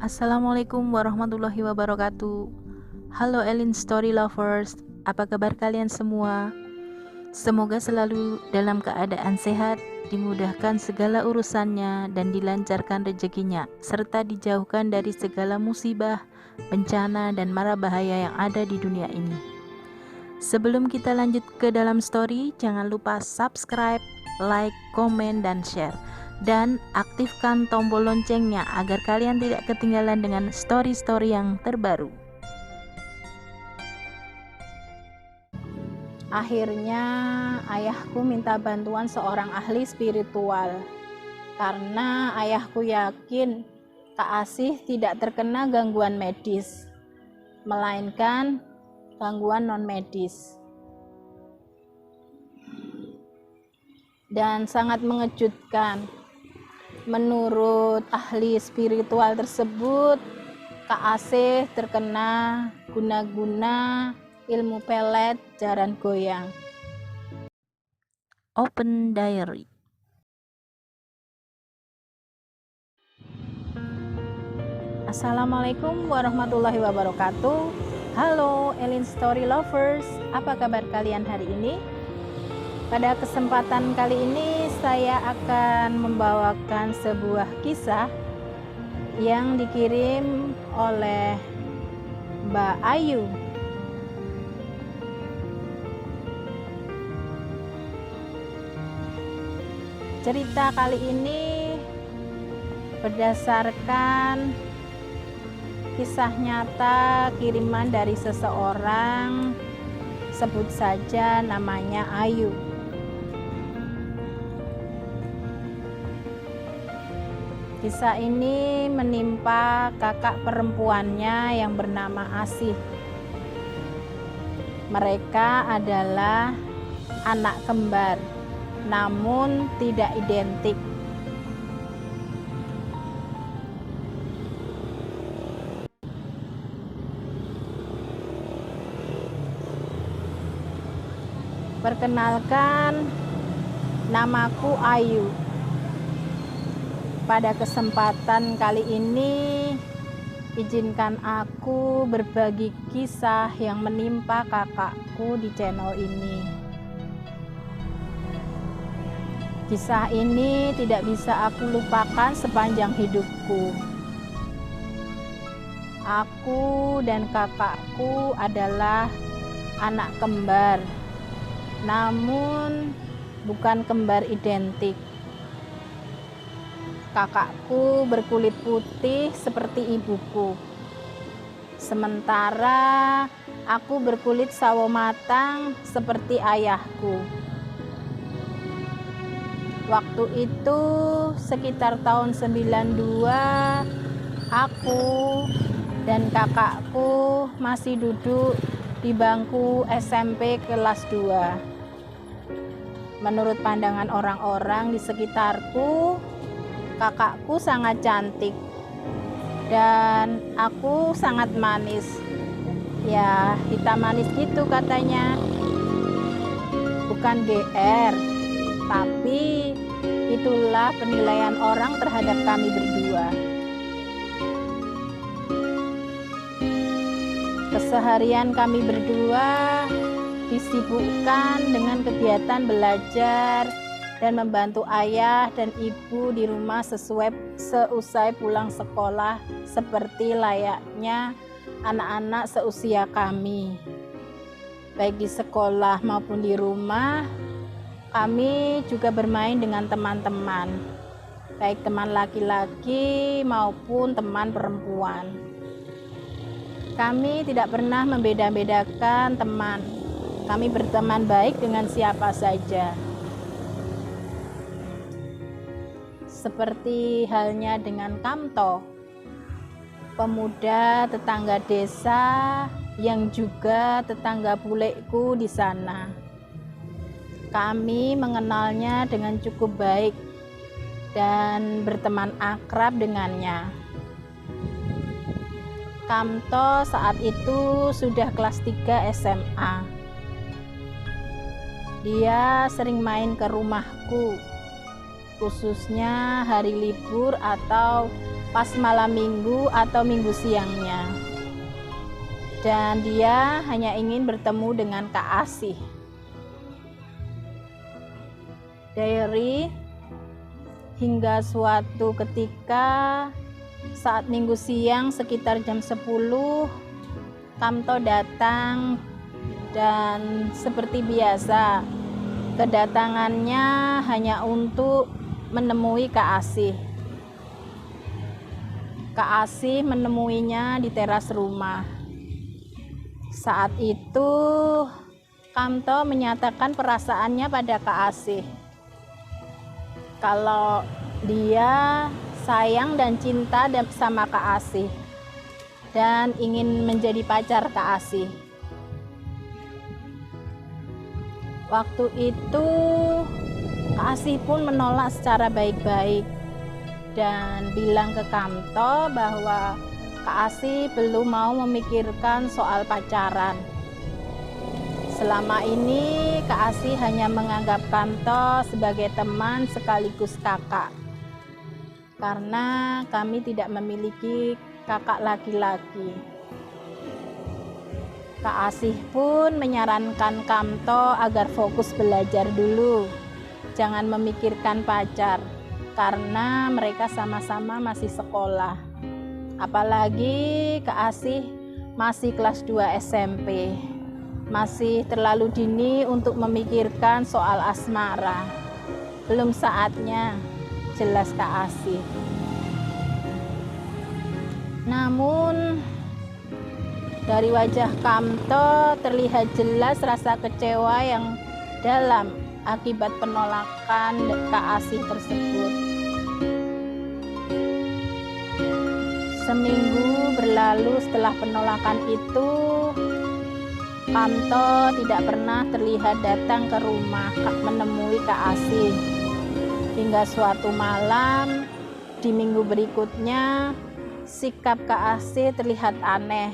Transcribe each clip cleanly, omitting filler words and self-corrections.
Assalamualaikum warahmatullahi wabarakatuh. Halo Elin Story Lovers, apa kabar kalian semua? Semoga selalu dalam keadaan sehat, dimudahkan segala urusannya dan dilancarkan rezekinya, serta dijauhkan dari segala musibah, bencana, dan mara bahaya yang ada di dunia ini. Sebelum kita lanjut ke dalam story, jangan lupa subscribe, like, komen, dan share. Dan aktifkan tombol loncengnya agar kalian tidak ketinggalan dengan story-story yang terbaru. Akhirnya ayahku minta bantuan seorang ahli spiritual karena ayahku yakin Kak Asih tidak terkena gangguan medis, melainkan gangguan non-medis. Dan sangat mengejutkan, menurut ahli spiritual tersebut, Kak Asih terkena guna-guna ilmu pelet jaran goyang. Open Diary. Assalamualaikum warahmatullahi wabarakatuh. Halo Elin Story Lovers, apa kabar kalian hari ini? Pada kesempatan kali ini saya akan membawakan sebuah kisah yang dikirim oleh Mbak Ayu. Cerita kali ini berdasarkan kisah nyata kiriman dari seseorang, sebut saja namanya Ayu. Kisah ini menimpa kakak perempuannya yang bernama Asih. Mereka adalah anak kembar, namun tidak identik. Perkenalkan, namaku Ayu. Pada kesempatan kali ini, izinkan aku berbagi kisah yang menimpa kakakku di channel ini. Kisah ini tidak bisa aku lupakan sepanjang hidupku. Aku dan kakakku adalah anak kembar, namun bukan kembar identik. Kakakku berkulit putih seperti ibuku, sementara aku berkulit sawo matang seperti ayahku. Waktu itu sekitar tahun 92, aku dan kakakku masih duduk di bangku SMP kelas 2. Menurut pandangan orang-orang di sekitarku, kakakku sangat cantik dan aku sangat manis. Ya, hitam manis gitu katanya. Bukan GR, tapi itulah penilaian orang terhadap kami berdua. Keseharian kami berdua disibukkan dengan kegiatan belajar dan membantu ayah dan ibu di rumah seusai pulang sekolah seperti layaknya anak-anak seusia kami. Baik di sekolah maupun di rumah, kami juga bermain dengan teman-teman, baik teman laki-laki maupun teman perempuan. Kami tidak pernah membeda-bedakan teman. Kami berteman baik dengan siapa saja. Seperti halnya dengan Kamto, pemuda tetangga desa yang juga tetangga buleku di sana. Kami mengenalnya dengan cukup baik dan berteman akrab dengannya. Kamto saat itu sudah kelas 3 SMA. Dia sering main ke rumahku, khususnya hari libur atau pas malam minggu atau minggu siangnya. Dan dia hanya ingin bertemu dengan Kak Asih. Diary, hingga suatu ketika saat minggu siang sekitar jam 10, Kamto datang dan seperti biasa kedatangannya hanya untuk menemui Kak Asih. Kak Asih menemuinya di teras rumah. Saat itu Kamto menyatakan perasaannya pada Kak Asih. Kalau dia sayang dan cinta sama Kak Asih dan ingin menjadi pacar Kak Asih. Waktu itu Kak Asih pun menolak secara baik-baik dan bilang ke Kamto bahwa Kak Asih belum mau memikirkan soal pacaran. Selama ini Kak Asih hanya menganggap Kamto sebagai teman sekaligus kakak. Karena kami tidak memiliki kakak laki-laki. Kak Asih pun menyarankan Kamto agar fokus belajar dulu. Jangan memikirkan pacar, karena mereka sama-sama masih sekolah. Apalagi Kak Asih masih kelas 2 SMP. Masih terlalu dini untuk memikirkan soal asmara. Belum saatnya, jelas Kak Asih. Namun dari wajah Kamto terlihat jelas rasa kecewa yang dalam akibat penolakan Kak Asih tersebut. Seminggu berlalu setelah penolakan itu, Kamto tidak pernah terlihat datang ke rumah menemui Kak Asih. Hingga suatu malam di minggu berikutnya, sikap Kak Asih terlihat aneh.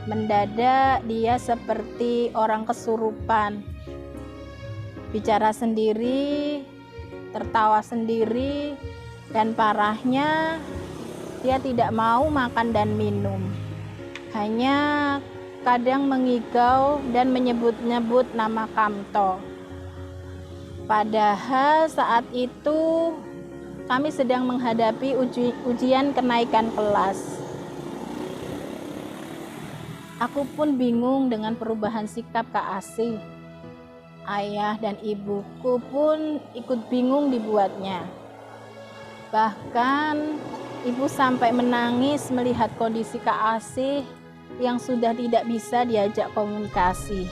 Mendadak dia seperti orang kesurupan. Bicara sendiri, tertawa sendiri, dan parahnya dia tidak mau makan dan minum. Hanya kadang mengigau dan menyebut-nyebut nama Kamto. Padahal saat itu kami sedang menghadapi ujian kenaikan kelas. Aku pun bingung dengan perubahan sikap Kak Asih. Ayah dan ibuku pun ikut bingung dibuatnya. Bahkan ibu sampai menangis melihat kondisi Kak Asih yang sudah tidak bisa diajak komunikasi.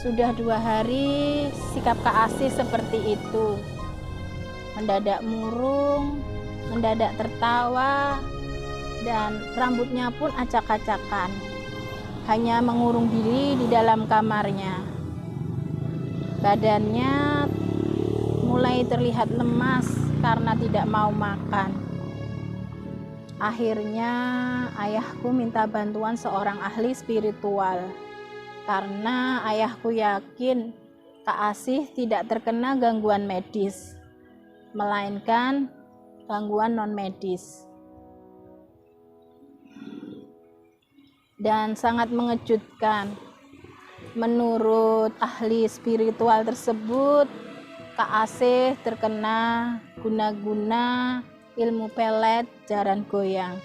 Sudah 2 hari sikap Kak Asih seperti itu. Mendadak murung, mendadak tertawa, dan rambutnya pun acak-acakan. Hanya mengurung diri di dalam kamarnya. Badannya mulai terlihat lemas karena tidak mau makan. Akhirnya ayahku minta bantuan seorang ahli spiritual. Karena ayahku yakin Kak Asih tidak terkena gangguan medis, melainkan gangguan non-medis. Dan sangat mengejutkan, menurut ahli spiritual tersebut, Kak Asih terkena guna-guna ilmu pelet jaran goyang.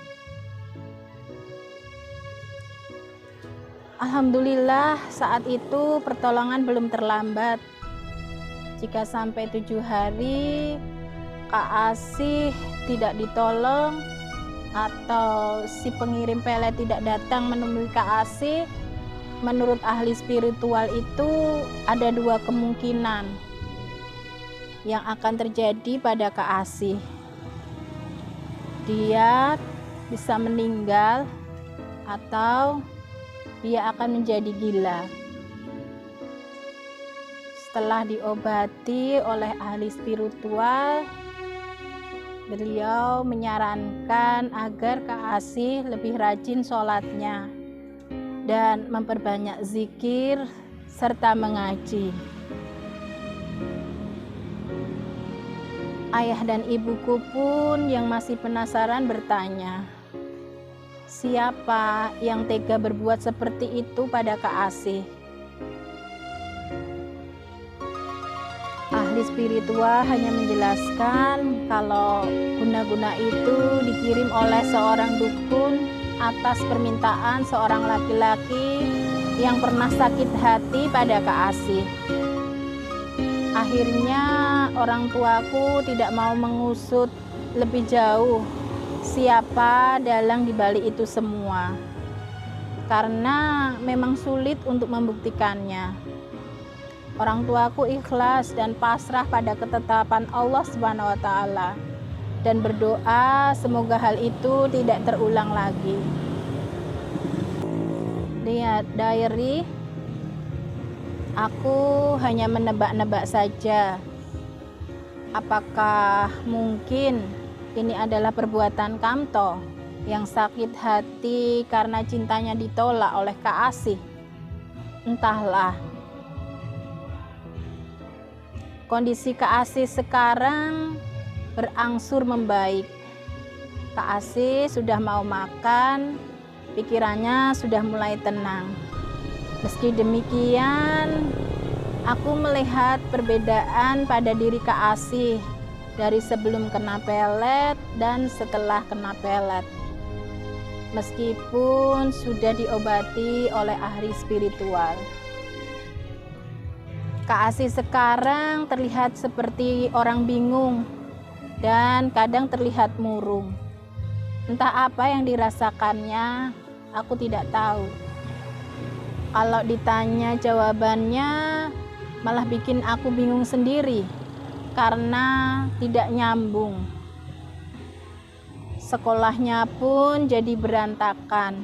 Alhamdulillah saat itu pertolongan belum terlambat. Jika sampai 7 hari Kak Asih tidak ditolong atau si pengirim pelet tidak datang menemui Kak Asih, menurut ahli spiritual itu ada 2 kemungkinan yang akan terjadi pada Kak Asih. Dia bisa meninggal atau dia akan menjadi gila. Setelah diobati oleh ahli spiritual, beliau menyarankan agar Kak Asih lebih rajin sholatnya dan memperbanyak zikir serta mengaji. Ayah dan ibuku pun yang masih penasaran bertanya, siapa yang tega berbuat seperti itu pada Kak Asih? Ahli spiritual hanya menjelaskan kalau guna-guna itu dikirim oleh seorang dukun atas permintaan seorang laki-laki yang pernah sakit hati pada Kak Asih. Akhirnya orang tuaku tidak mau mengusut lebih jauh siapa dalang dibalik itu semua, karena memang sulit untuk membuktikannya. Orang tuaku ikhlas dan pasrah pada ketetapan Allah Subhanahu wa Ta'ala dan berdoa semoga hal itu tidak terulang lagi. Lihat diary, aku hanya menebak-nebak saja. Apakah mungkin ini adalah perbuatan Kamto yang sakit hati karena cintanya ditolak oleh Kak Asih? Entahlah. Kondisi Kak Asih sekarang berangsur membaik. Kak Asih sudah mau makan, pikirannya sudah mulai tenang. Meski demikian, aku melihat perbedaan pada diri Kak Asih dari sebelum kena pelet dan setelah kena pelet. Meskipun sudah diobati oleh ahli spiritual. Kak Asih sekarang terlihat seperti orang bingung dan kadang terlihat murung. Entah apa yang dirasakannya, aku tidak tahu. Kalau ditanya jawabannya, malah bikin aku bingung sendiri karena tidak nyambung. Sekolahnya pun jadi berantakan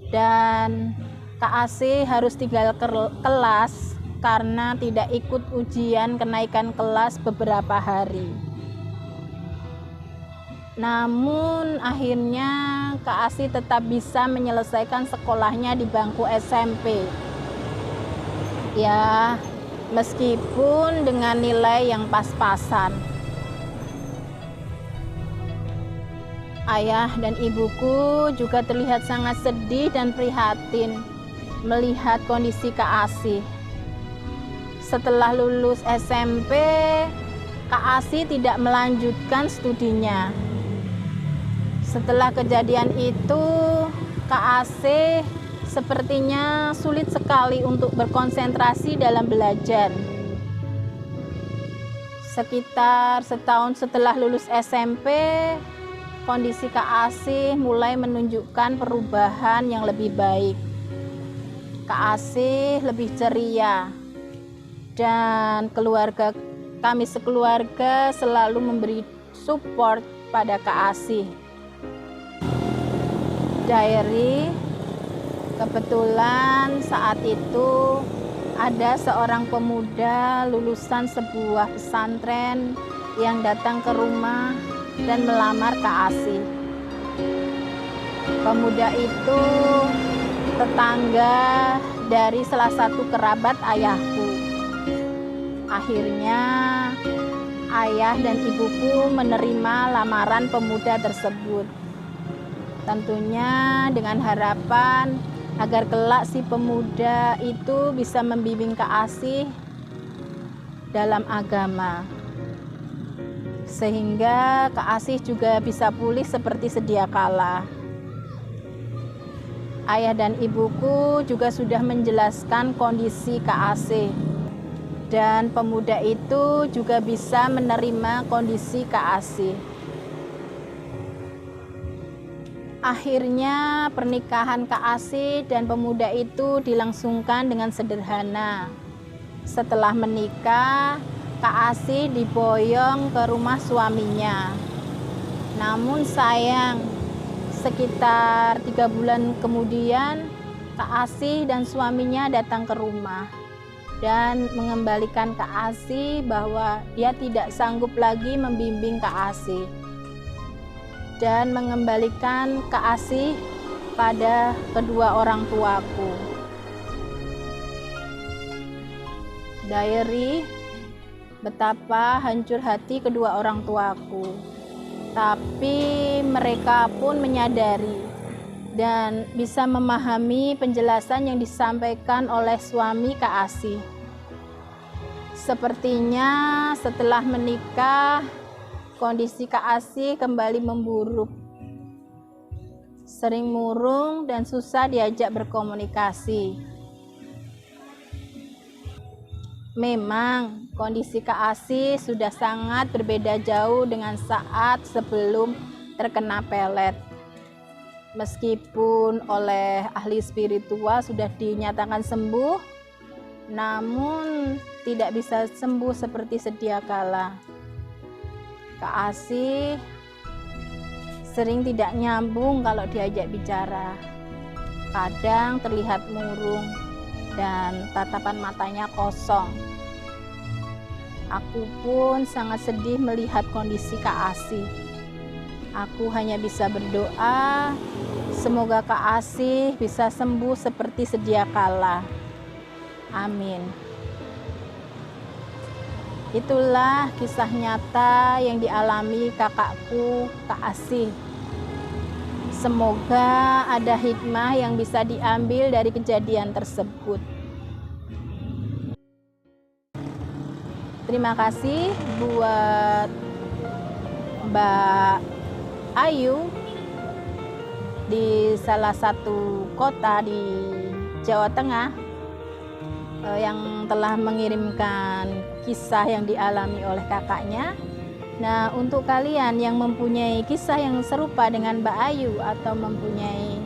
dan Kak Asih harus tinggal kelas karena tidak ikut ujian kenaikan kelas beberapa hari. Namun akhirnya Kak Asih tetap bisa menyelesaikan sekolahnya di bangku SMP. Ya, meskipun dengan nilai yang pas-pasan. Ayah dan ibuku juga terlihat sangat sedih dan prihatin melihat kondisi Kak Asih. Setelah lulus SMP, Kak Asih tidak melanjutkan studinya. Setelah kejadian itu, Kak Asih sepertinya sulit sekali untuk berkonsentrasi dalam belajar. Sekitar setahun setelah lulus SMP, kondisi Kak Asih mulai menunjukkan perubahan yang lebih baik. Kak Asih lebih ceria. Dan kami sekeluarga selalu memberi support pada Kak Asih. Diary, kebetulan saat itu ada seorang pemuda lulusan sebuah pesantren yang datang ke rumah dan melamar Kak Asih. Pemuda itu tetangga dari salah satu kerabat ayahku. Akhirnya ayah dan ibuku menerima lamaran pemuda tersebut. Tentunya dengan harapan agar kelak si pemuda itu bisa membimbing Kak Asih dalam agama. Sehingga Kak Asih juga bisa pulih seperti sedia kala. Ayah dan ibuku juga sudah menjelaskan kondisi Kak Asih. Dan pemuda itu juga bisa menerima kondisi Kak Asih. Akhirnya pernikahan Kak Asih dan pemuda itu dilangsungkan dengan sederhana. Setelah menikah, Kak Asih diboyong ke rumah suaminya. Namun sayang, sekitar 3 bulan kemudian Kak Asih dan suaminya datang ke rumah dan mengembalikan Kak Asih bahwa dia tidak sanggup lagi membimbing Kak Asih dan mengembalikan Kak Asih pada kedua orang tuaku. Diary, betapa hancur hati kedua orang tuaku. Tapi mereka pun menyadari dan bisa memahami penjelasan yang disampaikan oleh suami Kak Asih. Sepertinya setelah menikah, kondisi Kak Asih kembali memburuk. Sering murung dan susah diajak berkomunikasi. Memang kondisi Kak Asih sudah sangat berbeda jauh dengan saat sebelum terkena pelet. Meskipun oleh ahli spiritual sudah dinyatakan sembuh, namun tidak bisa sembuh seperti sedia kala. Kak Asih sering tidak nyambung kalau diajak bicara. Kadang terlihat murung dan tatapan matanya kosong. Aku pun sangat sedih melihat kondisi Kak Asih. Aku hanya bisa berdoa, semoga Kak Asih bisa sembuh seperti sedia kala. Amin. Itulah kisah nyata yang dialami kakakku, Kak Asih. Semoga ada hikmah yang bisa diambil dari kejadian tersebut. Terima kasih buat Mbak Ayu di salah satu kota di Jawa Tengah yang telah mengirimkan kisah yang dialami oleh kakaknya. Nah, untuk kalian yang mempunyai kisah yang serupa dengan Mbak Ayu atau mempunyai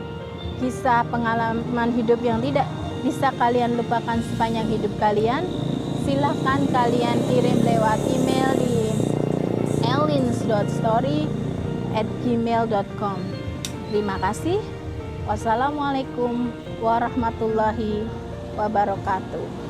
kisah pengalaman hidup yang tidak bisa kalian lupakan sepanjang hidup kalian, silahkan kalian kirim lewat email di elins.story@gmail.com. Terima kasih. Wassalamualaikum warahmatullahi wabarakatuh.